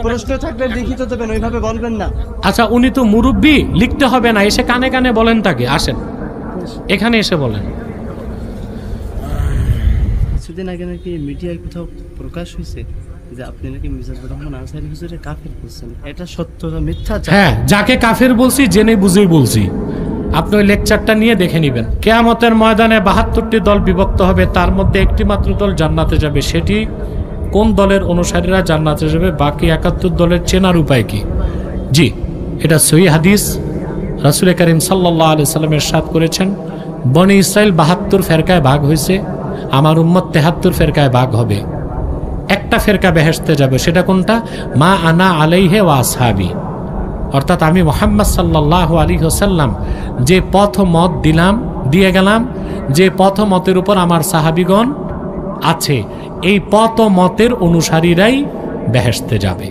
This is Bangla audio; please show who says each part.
Speaker 1: প্রশ্ন থাকলে লিখিত দেবেন, ওইভাবে বলবেন না।
Speaker 2: আচ্ছা, উনি তো মুরব্বী, লিখতে হবে না, এসে কানে কানে বলেন তাকে। আসেন এখানে এসে বলেন।
Speaker 1: কিছুদিন আগে নাকি মিডিয়ায় কোথাও প্রকাশ হয়েছে যে আপনি নাকি মিজানুর রহমান আনসারী হুজুরে কাফের বলছেন, এটা সত্য না মিথ্যা?
Speaker 2: হ্যাঁ, যাকে কাফের বলছি জেনে বুঝেই বলছি। আপনি ওই লেকচারটা নিয়ে দেখে নেবেন। কিয়ামতের ময়দানে 72টি দল বিভক্ত হবে, তার মধ্যে একটি মাত্র দল জান্নাতে যাবে। সেটি কোন দলের অনুসারীরা জান্নাতে যাবে, বাকি 71 দলের চেনার উপায় কি? জি, এটা সহিহ হাদিস। রাসূল করিম সাল্লাল্লাহু আলাইহি সাল্লাম ইরশাদ করেছেন, বনি ইসরাইল 72 ফেরকায় ভাগ হয়েছে, আমার উম্মত 73 ফেরকায় ভাগ হবে। একটা ফেরকা বেহেশতে যাবে, সেটা কোনটা? মা আনা আলাইহি ওয়া আসহাবি, অর্থাৎ আমি মুহাম্মদ সাল্লাল্লাহু আলাইহি ওয়াসাল্লাম যে পথ মত দিয়ে গেলাম, যে পথ মতের উপর আমার সাহাবীগণ আছে, এই পথ মতের অনুসারীরাই বেহেশতে যাবে।